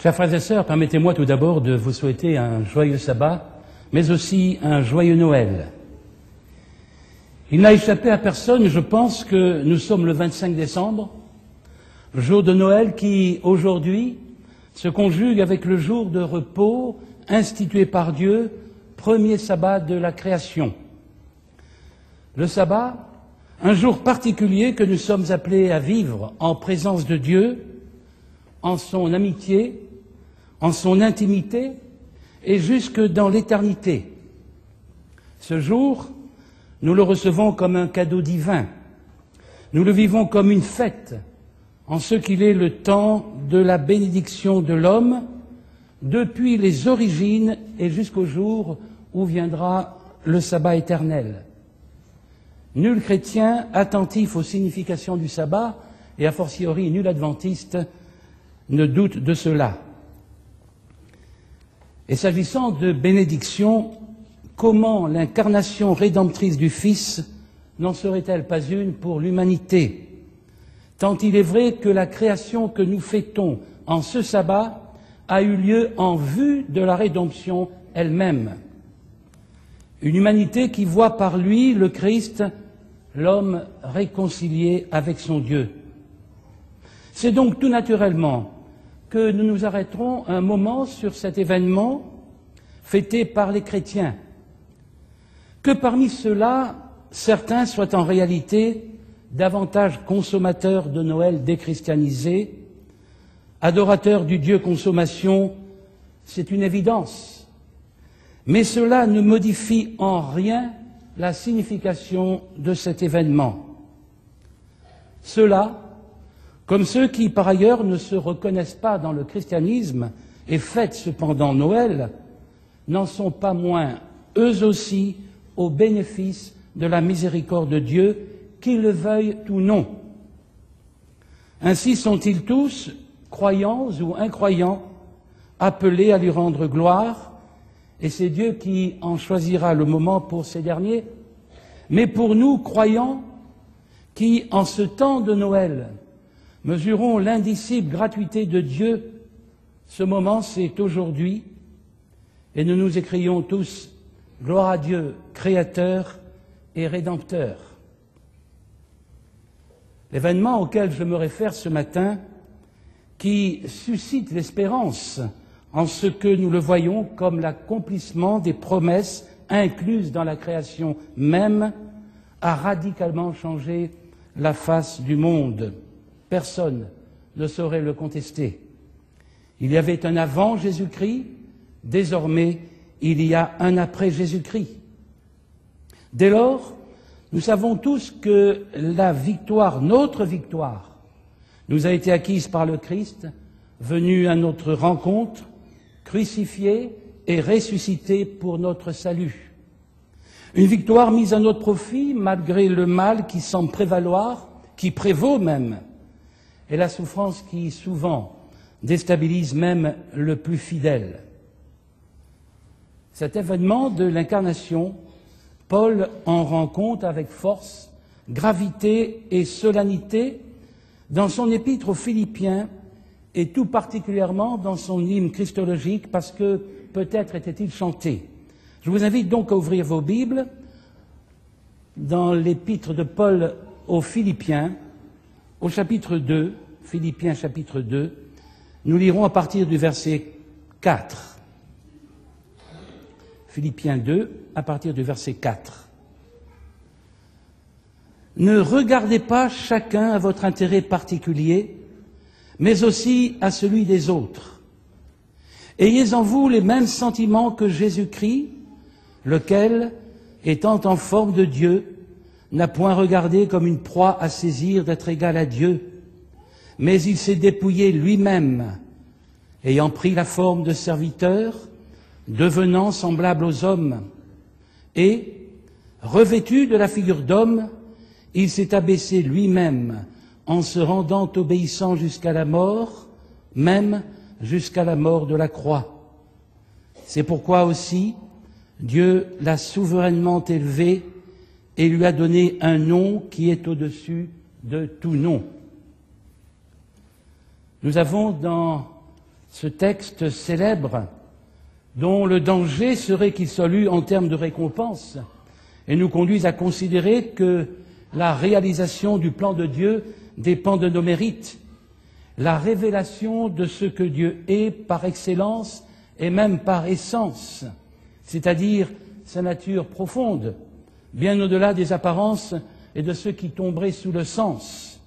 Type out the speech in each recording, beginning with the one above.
Chers frères et sœurs, permettez-moi tout d'abord de vous souhaiter un joyeux sabbat, mais aussi un joyeux Noël. Il n'a échappé à personne, je pense, que nous sommes le 25 décembre, jour de Noël qui, aujourd'hui, se conjugue avec le jour de repos institué par Dieu, premier sabbat de la création. Le sabbat, un jour particulier que nous sommes appelés à vivre en présence de Dieu, en son amitié, en son intimité et jusque dans l'éternité. Ce jour, nous le recevons comme un cadeau divin. Nous le vivons comme une fête, en ce qu'il est le temps de la bénédiction de l'homme, depuis les origines et jusqu'au jour où viendra le sabbat éternel. Nul chrétien attentif aux significations du sabbat, et a fortiori nul adventiste, ne doute de cela. Et s'agissant de bénédiction, comment l'incarnation rédemptrice du Fils n'en serait-elle pas une pour l'humanité? Tant il est vrai que la création que nous fêtons en ce sabbat a eu lieu en vue de la rédemption elle-même. Une humanité qui voit par lui, le Christ, l'homme réconcilié avec son Dieu. C'est donc tout naturellement que nous nous arrêterons un moment sur cet événement fêté par les chrétiens. Que parmi ceux-là, certains soient en réalité davantage consommateurs de Noël déchristianisés, adorateurs du Dieu consommation, c'est une évidence. Mais cela ne modifie en rien la signification de cet événement. Ceux-là, comme ceux qui, par ailleurs, ne se reconnaissent pas dans le christianisme et fêtent cependant Noël, n'en sont pas moins, eux aussi, au bénéfice de la miséricorde de Dieu, qu'ils le veuillent ou non. Ainsi sont-ils tous, croyants ou incroyants, appelés à lui rendre gloire, et c'est Dieu qui en choisira le moment pour ces derniers. Mais pour nous, croyants, qui, en ce temps de Noël, mesurons l'indicible gratuité de Dieu, ce moment c'est aujourd'hui, et nous nous écrions tous « Gloire à Dieu, Créateur et Rédempteur ». L'événement auquel je me réfère ce matin, qui suscite l'espérance en ce que nous le voyons comme l'accomplissement des promesses incluses dans la création même, a radicalement changé la face du monde. Personne ne saurait le contester. Il y avait un avant Jésus-Christ, désormais il y a un après Jésus-Christ. Dès lors, nous savons tous que la victoire, notre victoire, nous a été acquise par le Christ, venu à notre rencontre, crucifié et ressuscité pour notre salut. Une victoire mise à notre profit malgré le mal qui semble prévaloir, qui prévaut même, et la souffrance qui souvent déstabilise même le plus fidèle. Cet événement de l'incarnation, Paul en rend compte avec force, gravité et solennité dans son épître aux Philippiens et tout particulièrement dans son hymne christologique parce que peut-être était-il chanté. Je vous invite donc à ouvrir vos Bibles dans l'épître de Paul aux Philippiens, au chapitre 2, Philippiens chapitre 2, nous lirons à partir du verset 4. Philippiens 2, à partir du verset 4. Ne regardez pas chacun à votre intérêt particulier, mais aussi à celui des autres. Ayez en vous les mêmes sentiments que Jésus-Christ, lequel, étant en forme de Dieu, n'a point regardé comme une proie à saisir d'être égal à Dieu, mais il s'est dépouillé lui-même, ayant pris la forme de serviteur, devenant semblable aux hommes, et, revêtu de la figure d'homme, il s'est abaissé lui-même en se rendant obéissant jusqu'à la mort, même jusqu'à la mort de la croix. C'est pourquoi aussi Dieu l'a souverainement élevé et lui a donné un nom qui est au-dessus de tout nom. Nous avons dans ce texte célèbre dont le danger serait qu'il soit lu en termes de récompense et nous conduise à considérer que la réalisation du plan de Dieu dépend de nos mérites, la révélation de ce que Dieu est par excellence et même par essence, c'est-à-dire sa nature profonde, bien au-delà des apparences et de ceux qui tomberaient sous le sens.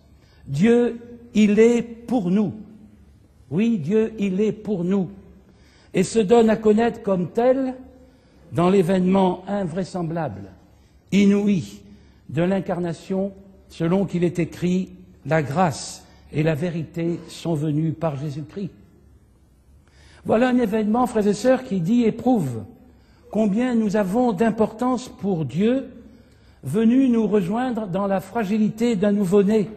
Dieu, il est pour nous. Oui, Dieu, il est pour nous. Et se donne à connaître comme tel dans l'événement invraisemblable, inouï de l'incarnation, selon qu'il est écrit, la grâce et la vérité sont venues par Jésus-Christ. Voilà un événement, frères et sœurs, qui dit et prouve combien nous avons d'importance pour Dieu, venu nous rejoindre dans la fragilité d'un nouveau-né.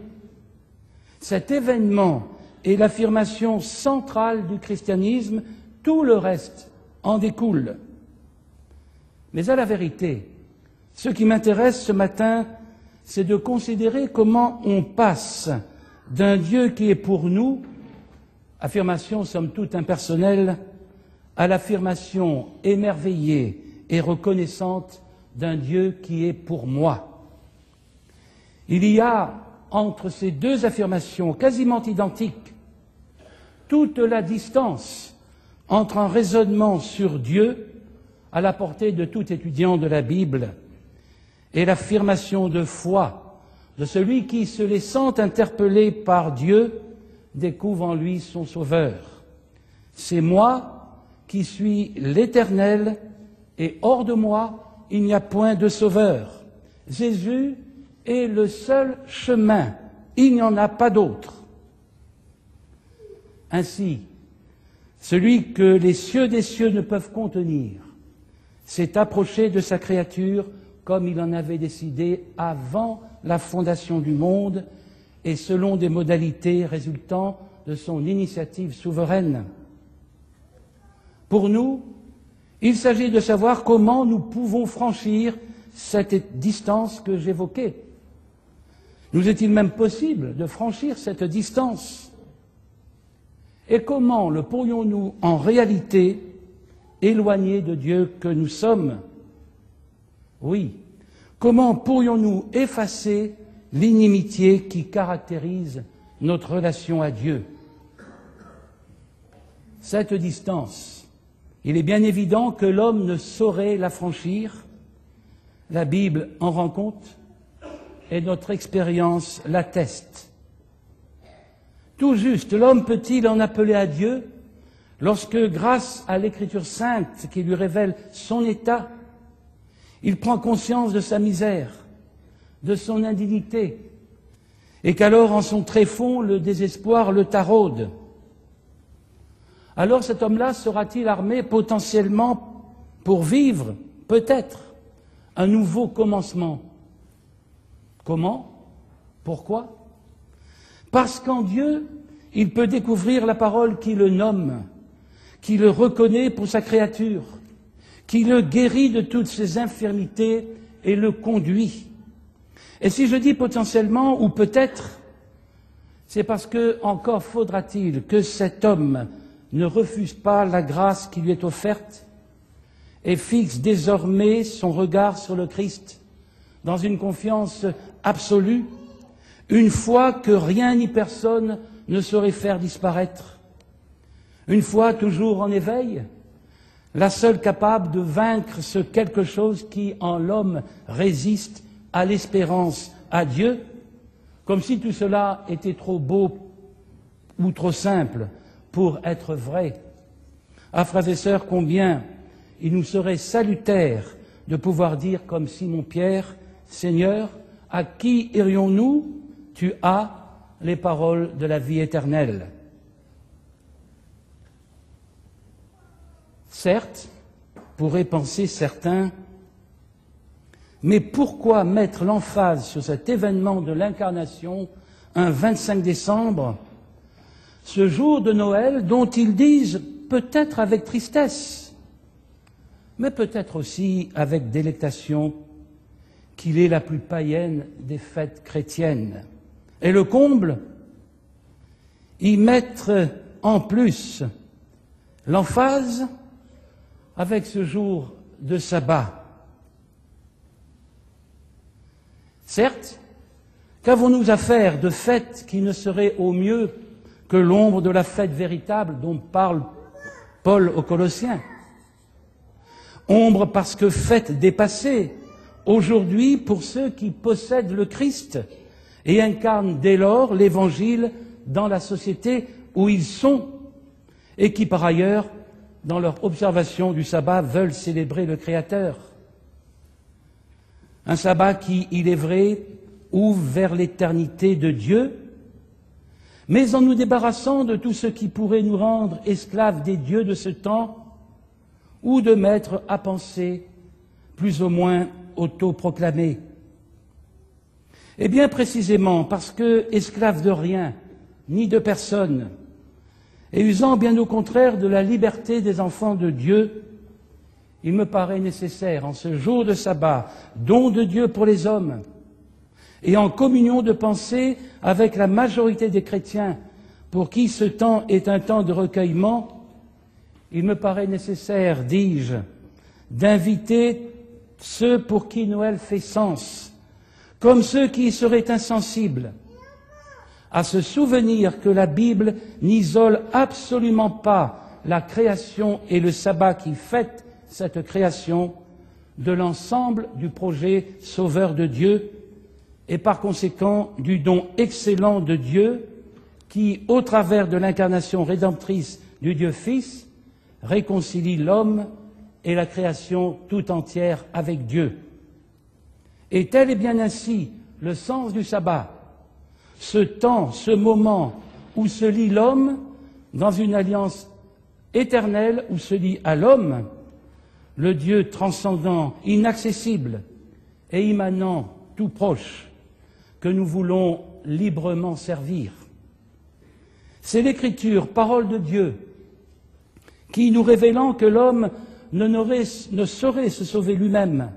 Cet événement est l'affirmation centrale du christianisme, tout le reste en découle. Mais à la vérité, ce qui m'intéresse ce matin, c'est de considérer comment on passe d'un Dieu qui est pour nous, affirmation somme toute impersonnelle, à l'affirmation émerveillée et reconnaissante d'un Dieu qui est pour moi. Il y a entre ces deux affirmations quasiment identiques toute la distance entre un raisonnement sur Dieu à la portée de tout étudiant de la Bible et l'affirmation de foi de celui qui, se laissant interpeller par Dieu, découvre en lui son Sauveur. C'est moi qui suis l'Éternel, et hors de moi, il n'y a point de Sauveur. Jésus est le seul chemin, il n'y en a pas d'autre. Ainsi, celui que les cieux des cieux ne peuvent contenir s'est approché de sa créature comme il en avait décidé avant la fondation du monde et selon des modalités résultant de son initiative souveraine. Pour nous, il s'agit de savoir comment nous pouvons franchir cette distance que j'évoquais. Nous est-il même possible de franchir cette distance? Et comment le pourrions-nous en réalité éloigner de Dieu que nous sommes? Oui, comment pourrions-nous effacer l'inimitié qui caractérise notre relation à Dieu? Cette distance, il est bien évident que l'homme ne saurait la franchir. La Bible en rend compte et notre expérience l'atteste. Tout juste, l'homme peut-il en appeler à Dieu lorsque, grâce à l'Écriture sainte qui lui révèle son état, il prend conscience de sa misère, de son indignité, et qu'alors, en son tréfonds, le désespoir le taraude. Alors cet homme-là sera-t-il armé potentiellement pour vivre, peut-être, un nouveau commencement? Comment? Pourquoi? Parce qu'en Dieu, il peut découvrir la parole qui le nomme, qui le reconnaît pour sa créature, qui le guérit de toutes ses infirmités et le conduit. Et si je dis potentiellement ou peut-être, c'est parce que encore faudra-t-il que cet homme ne refuse pas la grâce qui lui est offerte et fixe désormais son regard sur le Christ dans une confiance absolue, une foi que rien ni personne ne saurait faire disparaître, une foi toujours en éveil, la seule capable de vaincre ce quelque chose qui, en l'homme, résiste à l'espérance, à Dieu, comme si tout cela était trop beau ou trop simple pour être vrai. Ah, frères et sœurs, combien il nous serait salutaire de pouvoir dire comme Simon-Pierre, « Seigneur, à qui irions-nous? Tu as les paroles de la vie éternelle. » Certes, pourraient penser certains, mais pourquoi mettre l'emphase sur cet événement de l'incarnation un 25 décembre, ce jour de Noël dont ils disent, peut-être avec tristesse, mais peut-être aussi avec délectation, qu'il est la plus païenne des fêtes chrétiennes. Et le comble, y mettre en plus l'emphase avec ce jour de sabbat. Certes, qu'avons-nous à faire de fête qui ne serait au mieux que l'ombre de la fête véritable dont parle Paul aux Colossiens? Ombre parce que fête dépassée, aujourd'hui pour ceux qui possèdent le Christ et incarnent dès lors l'Évangile dans la société où ils sont et qui par ailleurs, dans leur observation du sabbat, veulent célébrer le Créateur. Un sabbat qui, il est vrai, ouvre vers l'éternité de Dieu, mais en nous débarrassant de tout ce qui pourrait nous rendre esclaves des dieux de ce temps ou de maîtres à penser plus ou moins autoproclamés. Et bien précisément parce que, esclaves de rien, ni de personne, et usant bien au contraire de la liberté des enfants de Dieu, il me paraît nécessaire, en ce jour de sabbat, don de Dieu pour les hommes, et en communion de pensée avec la majorité des chrétiens, pour qui ce temps est un temps de recueillement, il me paraît nécessaire, dis-je, d'inviter ceux pour qui Noël fait sens, comme ceux qui y seraient insensibles, à se souvenir que la Bible n'isole absolument pas la création et le sabbat qui fête cette création de l'ensemble du projet sauveur de Dieu et par conséquent du don excellent de Dieu qui, au travers de l'incarnation rédemptrice du Dieu Fils, réconcilie l'homme et la création tout entière avec Dieu. Et tel est bien ainsi le sens du sabbat, ce temps, ce moment où se lie l'homme dans une alliance éternelle, où se lie à l'homme le Dieu transcendant, inaccessible et immanent, tout proche, que nous voulons librement servir. C'est l'Écriture, parole de Dieu, qui, nous révélant que l'homme ne saurait se sauver lui-même,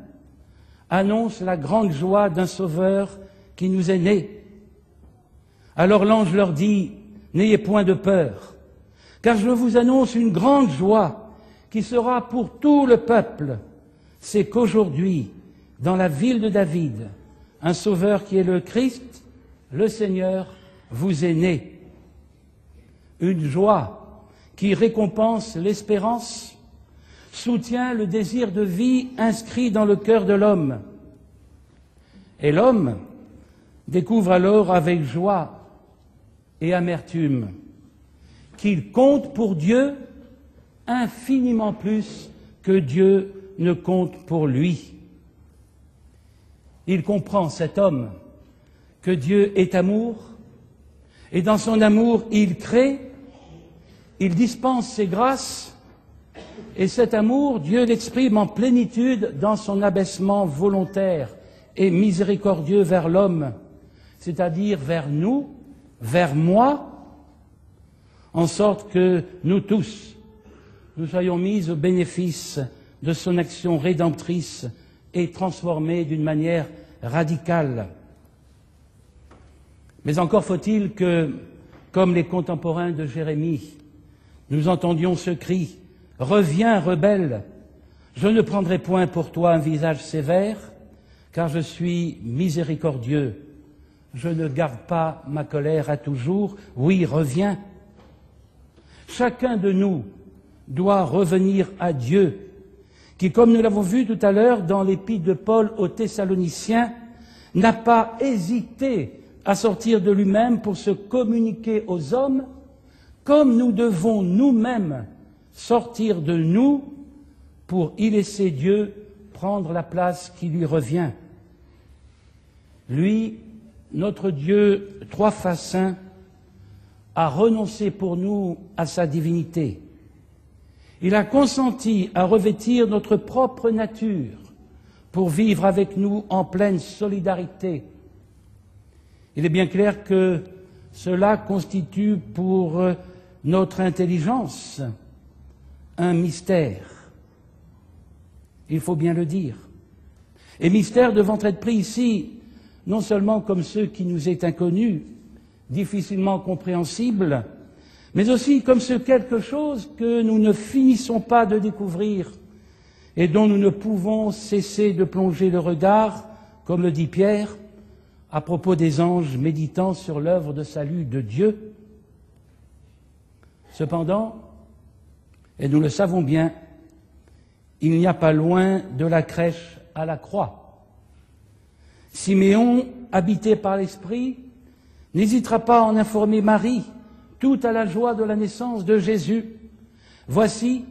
annonce la grande joie d'un Sauveur qui nous est né. Alors l'ange leur dit, « N'ayez point de peur, car je vous annonce une grande joie qui sera pour tout le peuple. C'est qu'aujourd'hui, dans la ville de David, un Sauveur qui est le Christ, le Seigneur, vous est né. » Une joie qui récompense l'espérance, soutient le désir de vie inscrit dans le cœur de l'homme. Et l'homme découvre alors avec joie et amertume qu'il compte pour Dieu infiniment plus que Dieu ne compte pour lui. Il comprend, cet homme, que Dieu est amour, et dans son amour, il crée, il dispense ses grâces, et cet amour, Dieu l'exprime en plénitude dans son abaissement volontaire et miséricordieux vers l'homme, c'est-à-dire vers nous, vers moi, en sorte que nous tous, nous soyons mis au bénéfice de son action rédemptrice et transformés d'une manière radicale. Mais encore faut-il que, comme les contemporains de Jérémie, nous entendions ce cri « Reviens, rebelle, je ne prendrai point pour toi un visage sévère, car je suis miséricordieux. Je ne garde pas ma colère à toujours. Oui, reviens. » Chacun de nous doit revenir à Dieu, qui, comme nous l'avons vu tout à l'heure dans l'épître de Paul aux Thessaloniciens, n'a pas hésité à sortir de lui-même pour se communiquer aux hommes, comme nous devons nous-mêmes sortir de nous pour y laisser Dieu prendre la place qui lui revient. Lui, notre Dieu, trois fois saint, a renoncé pour nous à sa divinité. Il a consenti à revêtir notre propre nature pour vivre avec nous en pleine solidarité. Il est bien clair que cela constitue pour notre intelligence un mystère. Il faut bien le dire. Et mystère devant être pris ici, non seulement comme ceux qui nous est inconnu, difficilement compréhensible, mais aussi comme ce quelque chose que nous ne finissons pas de découvrir et dont nous ne pouvons cesser de plonger le regard, comme le dit Pierre, à propos des anges méditant sur l'œuvre de salut de Dieu. Cependant, et nous le savons bien, il n'y a pas loin de la crèche à la croix. Siméon, habité par l'Esprit, n'hésitera pas à en informer Marie, tout à la joie de la naissance de Jésus. Voici,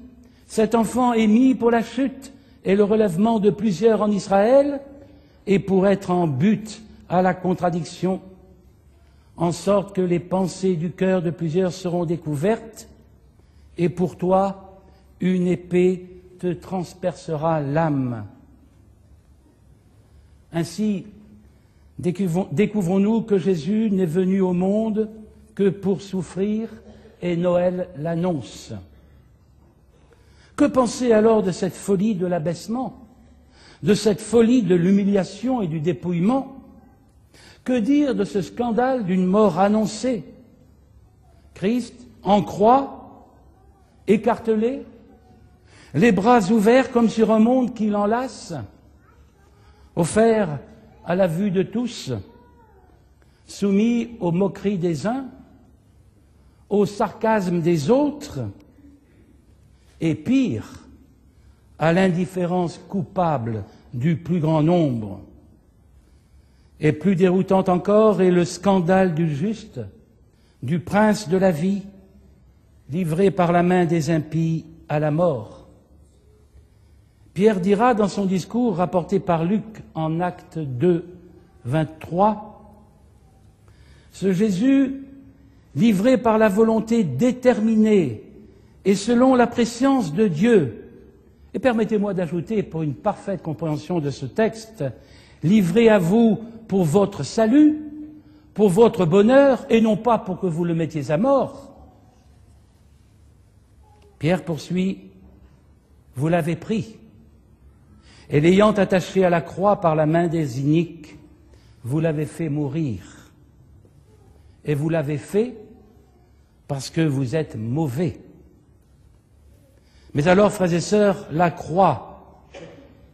cet enfant est mis pour la chute et le relèvement de plusieurs en Israël, et pour être en but à la contradiction, en sorte que les pensées du cœur de plusieurs seront découvertes, et pour toi, une épée te transpercera l'âme. Ainsi, découvrons-nous que Jésus n'est venu au monde que pour souffrir, et Noël l'annonce. Que penser alors de cette folie de l'abaissement, de cette folie de l'humiliation et du dépouillement? Que dire de ce scandale d'une mort annoncée? Christ, en croix, écartelé, les bras ouverts comme sur un monde qui l'enlace, offert à la vue de tous, soumis aux moqueries des uns, au sarcasme des autres, et pire, à l'indifférence coupable du plus grand nombre. Et plus déroutant encore est le scandale du juste, du prince de la vie, livré par la main des impies à la mort. Pierre dira dans son discours rapporté par Luc en Acte 2, 23, « Ce Jésus, livré par la volonté déterminée et selon la prescience de Dieu, et permettez-moi d'ajouter pour une parfaite compréhension de ce texte, livré à vous pour votre salut, pour votre bonheur, et non pas pour que vous le mettiez à mort. » Pierre poursuit, « Vous l'avez pris, et l'ayant attaché à la croix par la main des iniques, vous l'avez fait mourir. Et vous l'avez fait parce que vous êtes mauvais. » Mais alors, frères et sœurs, la croix,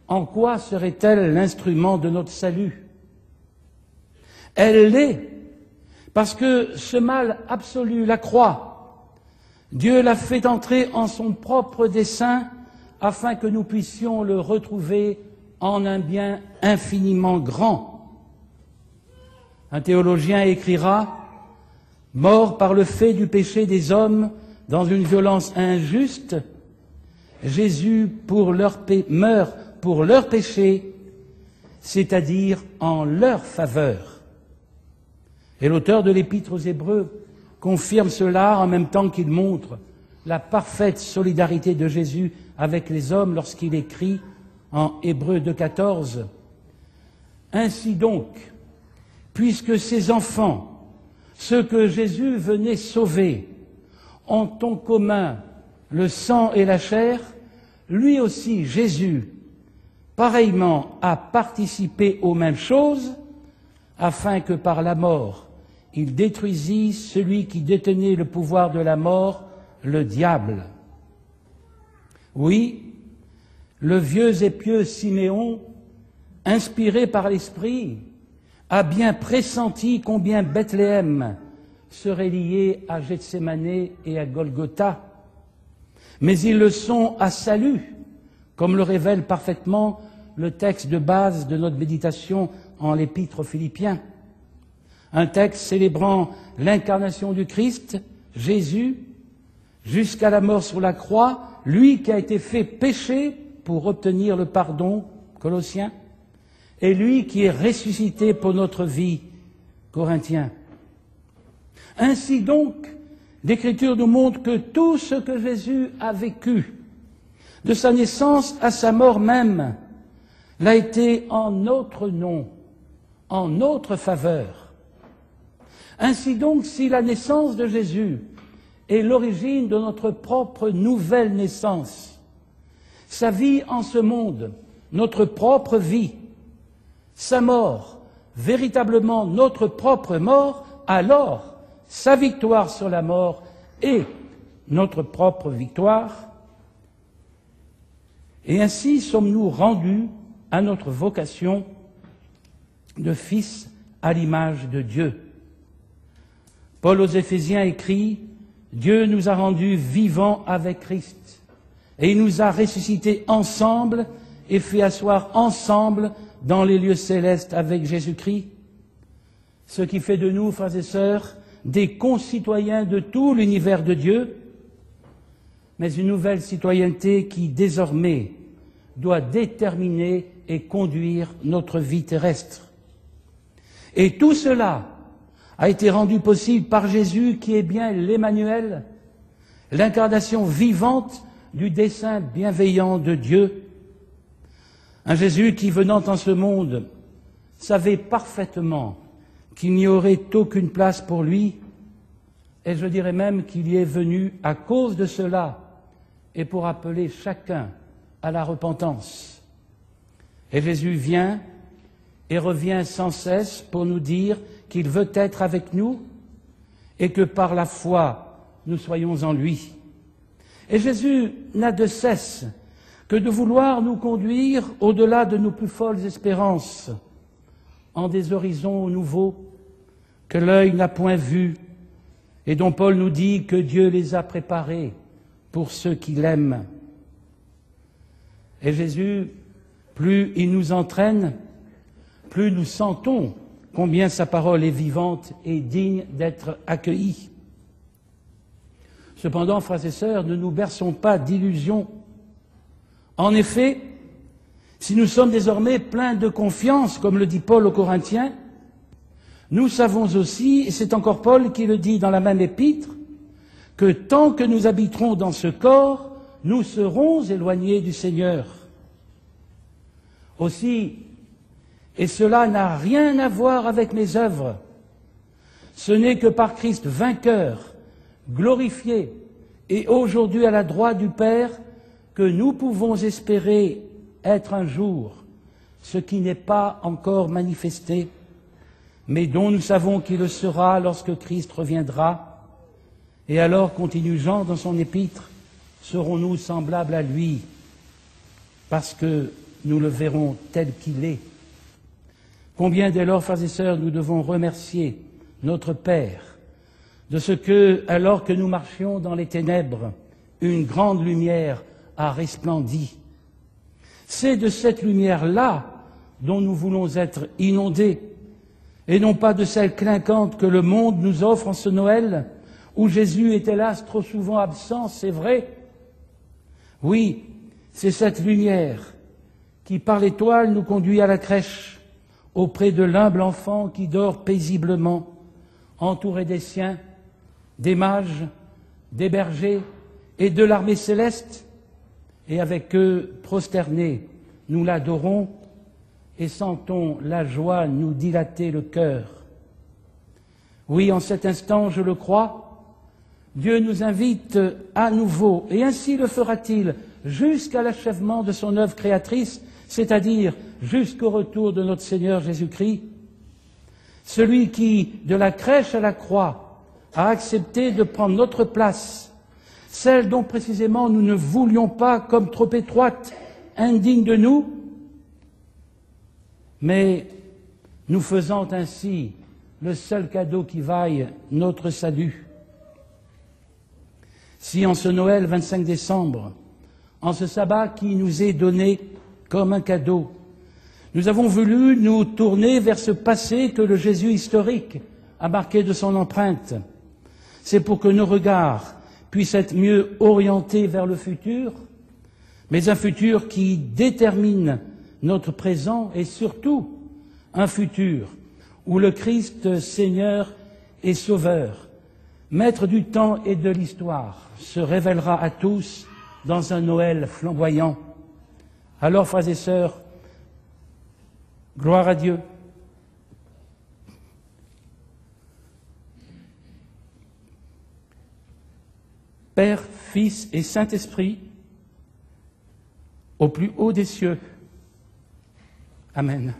en quoi serait-elle l'instrument de notre salut? Elle l'est, parce que ce mal absolu, la croix, Dieu l'a fait entrer en son propre dessein afin que nous puissions le retrouver en un bien infiniment grand. Un théologien écrira « Mort par le fait du péché des hommes dans une violence injuste, Jésus meurt pour leur péché, c'est-à-dire en leur faveur. » Et l'auteur de l'Épître aux Hébreux confirme cela en même temps qu'il montre la parfaite solidarité de Jésus avec les hommes lorsqu'il écrit en Hébreux 2,14 « Ainsi donc, puisque ces enfants, ceux que Jésus venait sauver, ont en commun le sang et la chair, lui aussi, Jésus, pareillement a participé aux mêmes choses, afin que par la mort, il détruisit celui qui détenait le pouvoir de la mort, le diable. Oui, le vieux et pieux Siméon, inspiré par l'Esprit, a bien pressenti combien Bethléem serait lié à Gethsémanée et à Golgotha. Mais ils le sont à salut, comme le révèle parfaitement le texte de base de notre méditation en l'Épître aux Philippiens. Un texte célébrant l'incarnation du Christ, Jésus, jusqu'à la mort sur la croix, lui qui a été fait péché pour obtenir le pardon, Colossiens, et lui qui est ressuscité pour notre vie, Corinthiens. Ainsi donc, l'Écriture nous montre que tout ce que Jésus a vécu, de sa naissance à sa mort même, l'a été en notre nom, en notre faveur. Ainsi donc, si la naissance de Jésus est l'origine de notre propre nouvelle naissance, sa vie en ce monde, notre propre vie, sa mort, véritablement notre propre mort, alors sa victoire sur la mort et notre propre victoire. Et ainsi sommes-nous rendus à notre vocation de fils à l'image de Dieu. Paul aux Éphésiens écrit « Dieu nous a rendus vivants avec Christ, et il nous a ressuscités ensemble et fait asseoir ensemble dans les lieux célestes avec Jésus-Christ, ce qui fait de nous, frères et sœurs, des concitoyens de tout l'univers de Dieu, mais une nouvelle citoyenneté qui, désormais, doit déterminer et conduire notre vie terrestre. Et tout cela a été rendu possible par Jésus, qui est bien l'Emmanuel, l'incarnation vivante du dessein bienveillant de Dieu. Un Jésus qui, venant en ce monde, savait parfaitement qu'il n'y aurait aucune place pour lui, et je dirais même qu'il y est venu à cause de cela et pour appeler chacun à la repentance. Et Jésus vient et revient sans cesse pour nous dire qu'il veut être avec nous et que par la foi, nous soyons en lui. Et Jésus n'a de cesse que de vouloir nous conduire au-delà de nos plus folles espérances, en des horizons nouveaux que l'œil n'a point vus et dont Paul nous dit que Dieu les a préparés pour ceux qui l'aiment. Et Jésus, plus il nous entraîne, plus nous sentons combien sa parole est vivante et digne d'être accueillie. Cependant, frères et sœurs, ne nous berçons pas d'illusions. En effet, si nous sommes désormais pleins de confiance, comme le dit Paul aux Corinthiens, nous savons aussi, et c'est encore Paul qui le dit dans la même épître, que tant que nous habiterons dans ce corps, nous serons éloignés du Seigneur. Aussi, et cela n'a rien à voir avec mes œuvres, ce n'est que par Christ vainqueur, glorifié et aujourd'hui à la droite du Père que nous pouvons espérer être un jour ce qui n'est pas encore manifesté, mais dont nous savons qu'il le sera lorsque Christ reviendra. Et alors, continue Jean dans son épître, serons-nous semblables à lui, parce que nous le verrons tel qu'il est. Combien dès lors, frères et sœurs, nous devons remercier notre Père de ce que, alors que nous marchions dans les ténèbres, une grande lumière a resplendi. C'est de cette lumière-là dont nous voulons être inondés, et non pas de celle clinquante que le monde nous offre en ce Noël, où Jésus est hélas trop souvent absent, c'est vrai. Oui, c'est cette lumière qui, par l'étoile, nous conduit à la crèche, auprès de l'humble enfant qui dort paisiblement, entouré des siens, des mages, des bergers et de l'armée céleste, et avec eux, prosternés, nous l'adorons et sentons la joie nous dilater le cœur. Oui, en cet instant, je le crois, Dieu nous invite à nouveau, et ainsi le fera-t-il jusqu'à l'achèvement de son œuvre créatrice, c'est-à-dire jusqu'au retour de notre Seigneur Jésus-Christ, celui qui, de la crèche à la croix, a accepté de prendre notre place, celle dont précisément nous ne voulions pas comme trop étroite, indigne de nous, mais nous faisant ainsi le seul cadeau qui vaille notre salut. Si en ce Noël 25 décembre, en ce sabbat qui nous est donné comme un cadeau, nous avons voulu nous tourner vers ce passé que le Jésus historique a marqué de son empreinte, c'est pour que nos regards puissent être mieux orientés vers le futur, mais un futur qui détermine notre présent et surtout un futur où le Christ Seigneur et Sauveur, Maître du temps et de l'histoire, se révélera à tous dans un Noël flamboyant. Alors, frères et sœurs, gloire à Dieu. Père, Fils et Saint-Esprit, au plus haut des cieux. Amen.